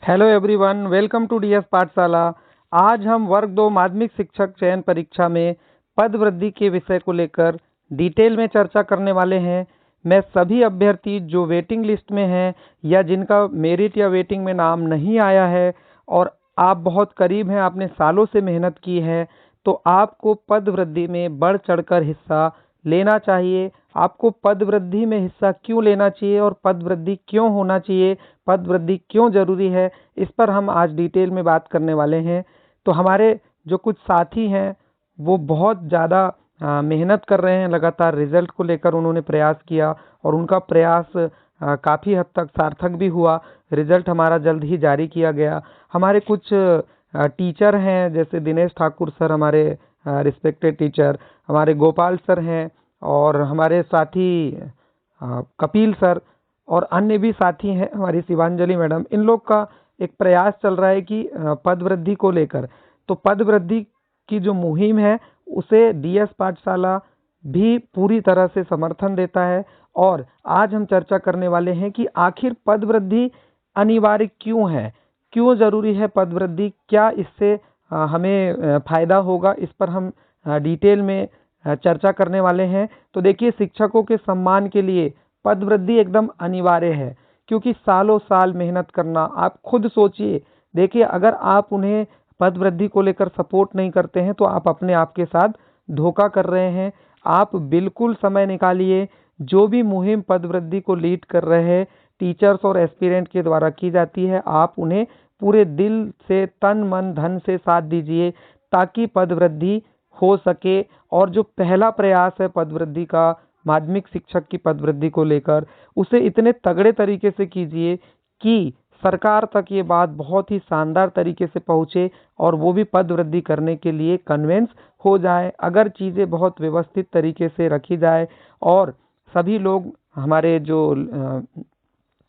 Hello everyone, welcome to DS Pathshala. आज हम वर्ग 2 माध्यमिक शिक्षक चयन परीक्षा में पद वृद्धि के विषय को लेकर डिटेल में चर्चा करने वाले हैं। मैं सभी अभ्यर्थी जो वेटिंग लिस्ट में हैं या जिनका मेरिट या वेटिंग में नाम नहीं आया है और आप बहुत करीब हैं, आपने सालों से मेहनत की है, तो आपको पद वृद्धि में बढ़ चढ़कर हिस्सा लेना चाहिए। आपको पद वृद्धि में हिस्सा क्यों लेना चाहिए और पद वृद्धि क्यों होना चाहिए, पद वृद्धि क्यों ज़रूरी है, इस पर हम आज डिटेल में बात करने वाले हैं। तो हमारे जो कुछ साथी हैं वो बहुत ज़्यादा मेहनत कर रहे हैं, लगातार रिजल्ट को लेकर उन्होंने प्रयास किया और उनका प्रयास काफ़ी हद तक सार्थक भी हुआ। रिजल्ट हमारा जल्द ही जारी किया गया। हमारे कुछ टीचर हैं, जैसे दिनेश ठाकुर सर, हमारे रिस्पेक्टेड टीचर, हमारे गोपाल सर हैं और हमारे साथी कपिल सर और अन्य भी साथी हैं, हमारी शिवांजलि मैडम। इन लोग का एक प्रयास चल रहा है कि पद वृद्धि को लेकर, तो पद वृद्धि की जो मुहिम है उसे डीएस पाठशाला भी पूरी तरह से समर्थन देता है। और आज हम चर्चा करने वाले हैं कि आखिर पद वृद्धि अनिवार्य क्यों है, क्यों ज़रूरी है पद वृद्धि, क्या इससे हमें फ़ायदा होगा, इस पर हम डिटेल में चर्चा करने वाले हैं। तो देखिए, शिक्षकों के सम्मान के लिए पद वृद्धि एकदम अनिवार्य है, क्योंकि सालों साल मेहनत करना, आप खुद सोचिए। देखिए, अगर आप उन्हें पद वृद्धि को लेकर सपोर्ट नहीं करते हैं तो आप अपने आप के साथ धोखा कर रहे हैं। आप बिल्कुल समय निकालिए। जो भी मुहिम पद वृद्धि को लीड कर रहे हैं, टीचर्स और एस्पिरेंट के द्वारा की जाती है, आप उन्हें पूरे दिल से, तन मन धन से साथ दीजिए ताकि पद वृद्धि हो सके। और जो पहला प्रयास है पद वृद्धि का, माध्यमिक शिक्षक की पद वृद्धि को लेकर, उसे इतने तगड़े तरीके से कीजिए कि सरकार तक ये बात बहुत ही शानदार तरीके से पहुँचे और वो भी पद वृद्धि करने के लिए कन्विंस हो जाए। अगर चीज़ें बहुत व्यवस्थित तरीके से रखी जाए और सभी लोग, हमारे जो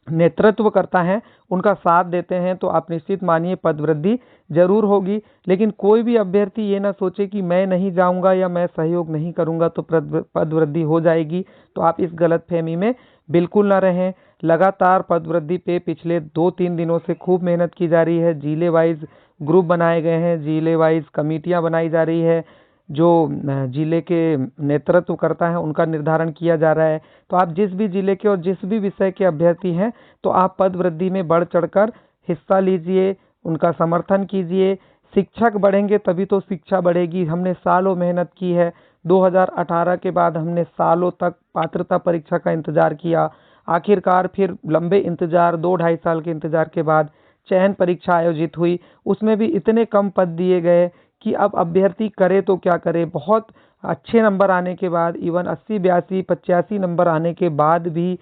नेतृत्व करता है, उनका साथ देते हैं, तो आप निश्चित मानिए पद वृद्धि जरूर होगी। लेकिन कोई भी अभ्यर्थी ये ना सोचे कि मैं नहीं जाऊंगा या मैं सहयोग नहीं करूंगा तो पद वृद्धि हो जाएगी। तो आप इस गलतफहमी में बिल्कुल ना रहें। लगातार पद वृद्धि पे पिछले 2-3 दिनों से खूब मेहनत की जा रही है। जिले वाइज ग्रुप बनाए गए हैं, जिले वाइज कमेटियां बनाई जा रही है, जो जिले के नेतृत्व करता है उनका निर्धारण किया जा रहा है। तो आप जिस भी जिले के और जिस भी विषय के अभ्यर्थी हैं, तो आप पद वृद्धि में बढ़ चढ़कर हिस्सा लीजिए, उनका समर्थन कीजिए। शिक्षक बढ़ेंगे तभी तो शिक्षा बढ़ेगी। हमने सालों मेहनत की है। 2018 के बाद हमने सालों तक पात्रता परीक्षा का इंतजार किया। आखिरकार फिर लंबे इंतजार, 2-2.5 साल के इंतजार के बाद चयन परीक्षा आयोजित हुई। उसमें भी इतने कम पद दिए गए कि अब अभ्यर्थी करे तो क्या करे। बहुत अच्छे नंबर आने के बाद, इवन 80, 82, 85 नंबर आने के बाद भी,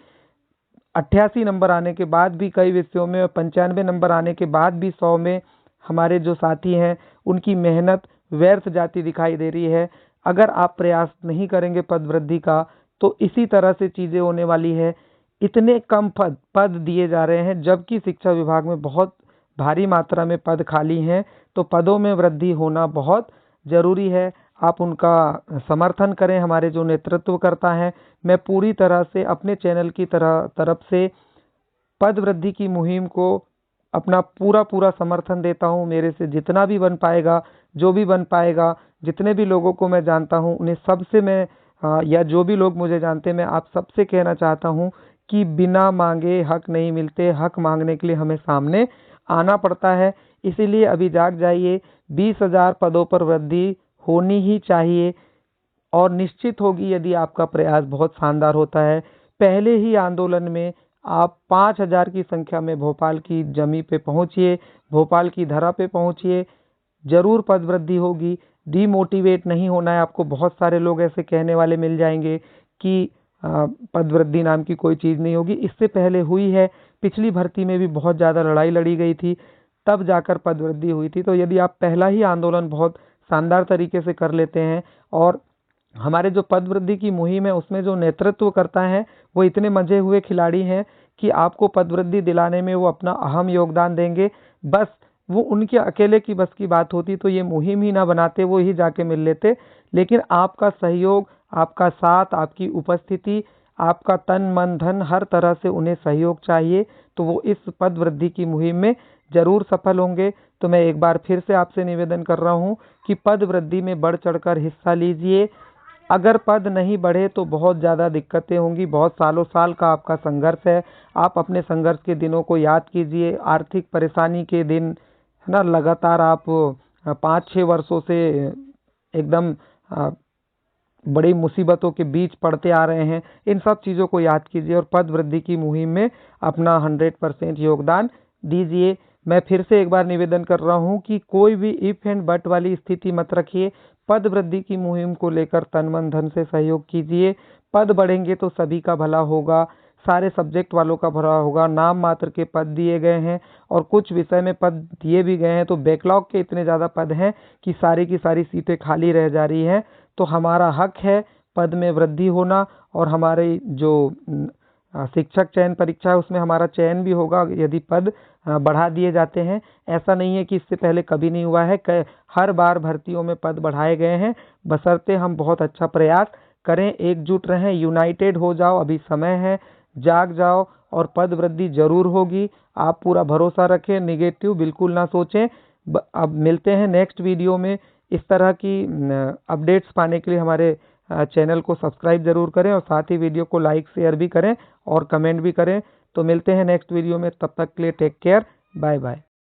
88 नंबर आने के बाद भी कई विषयों में, 95 नंबर आने के बाद भी 100 में हमारे जो साथी हैं उनकी मेहनत व्यर्थ जाती दिखाई दे रही है। अगर आप प्रयास नहीं करेंगे पद वृद्धि का तो इसी तरह से चीज़ें होने वाली है। इतने कम पद पद दिए जा रहे हैं, जबकि शिक्षा विभाग में बहुत भारी मात्रा में पद खाली हैं। तो पदों में वृद्धि होना बहुत ज़रूरी है। आप उनका समर्थन करें, हमारे जो नेतृत्व करता है। मैं पूरी तरह से अपने चैनल की तरफ से पद वृद्धि की मुहिम को अपना पूरा पूरा समर्थन देता हूं। मेरे से जितना भी बन पाएगा, जो भी बन पाएगा, जितने भी लोगों को मैं जानता हूं, उन्हें सबसे मैं या जो भी लोग मुझे जानते हैं, मैं आप सबसे कहना चाहता हूं कि बिना मांगे हक नहीं मिलते। हक मांगने के लिए हमें सामने आना पड़ता है। इसीलिए अभी जाग जाइए। 20,000 पदों पर वृद्धि होनी ही चाहिए और निश्चित होगी यदि आपका प्रयास बहुत शानदार होता है। पहले ही आंदोलन में आप 5,000 की संख्या में भोपाल की जमी पे पहुंचिए, भोपाल की धरा पे पहुंचिए, जरूर पद वृद्धि होगी। डीमोटिवेट नहीं होना है आपको। बहुत सारे लोग ऐसे कहने वाले मिल जाएंगे कि पद वृद्धि नाम की कोई चीज़ नहीं होगी। इससे पहले हुई है, पिछली भर्ती में भी बहुत ज़्यादा लड़ाई लड़ी गई थी, तब जाकर पद वृद्धि हुई थी। तो यदि आप पहला ही आंदोलन बहुत शानदार तरीके से कर लेते हैं और हमारे जो पद वृद्धि की मुहिम है उसमें जो नेतृत्व करता है वो इतने मजे हुए खिलाड़ी हैं कि आपको पद वृद्धि दिलाने में वो अपना अहम योगदान देंगे। बस वो उनके अकेले की बस की बात होती तो ये मुहिम ही ना बनाते, वो ही जाके मिल लेते। लेकिन आपका सहयोग, आपका साथ, आपकी उपस्थिति, आपका तन मन धन, हर तरह से उन्हें सहयोग चाहिए। तो वो इस पद वृद्धि की मुहिम में ज़रूर सफल होंगे। तो मैं एक बार फिर से आपसे निवेदन कर रहा हूँ कि पद वृद्धि में बढ़ चढ़कर हिस्सा लीजिए। अगर पद नहीं बढ़े तो बहुत ज़्यादा दिक्कतें होंगी, बहुत सालों साल का आपका संघर्ष है। आप अपने संघर्ष के दिनों को याद कीजिए, आर्थिक परेशानी के दिन, है ना, लगातार आप 5-6 वर्षों से एकदम बड़ी मुसीबतों के बीच पढ़ते आ रहे हैं। इन सब चीज़ों को याद कीजिए और पद वृद्धि की मुहिम में अपना 100% योगदान दीजिए। मैं फिर से एक बार निवेदन कर रहा हूं कि कोई भी इफ एंड बट वाली स्थिति मत रखिए। पद वृद्धि की मुहिम को लेकर तन मन धन से सहयोग कीजिए। पद बढ़ेंगे तो सभी का भला होगा, सारे सब्जेक्ट वालों का भला होगा। नाम मात्र के पद दिए गए हैं और कुछ विषय में पद दिए भी गए हैं, तो बैकलॉग के इतने ज़्यादा पद हैं कि सारी की सारी सीटें खाली रह जा रही हैं। तो हमारा हक है पद में वृद्धि होना और हमारे जो शिक्षक चयन परीक्षा है उसमें हमारा चयन भी होगा यदि पद बढ़ा दिए जाते हैं। ऐसा नहीं है कि इससे पहले कभी नहीं हुआ है, हर बार भर्तियों में पद बढ़ाए गए हैं। बशर्ते हम बहुत अच्छा प्रयास करें, एकजुट रहें, यूनाइटेड हो जाओ, अभी समय है, जाग जाओ और पद वृद्धि जरूर होगी। आप पूरा भरोसा रखें, निगेटिव बिल्कुल ना सोचें। अब मिलते हैं नेक्स्ट वीडियो में। इस तरह की अपडेट्स पाने के लिए हमारे चैनल को सब्सक्राइब जरूर करें और साथ ही वीडियो को लाइक शेयर भी करें और कमेंट भी करें। तो मिलते हैं नेक्स्ट वीडियो में, तब तक के लिए टेक केयर, बाय बाय।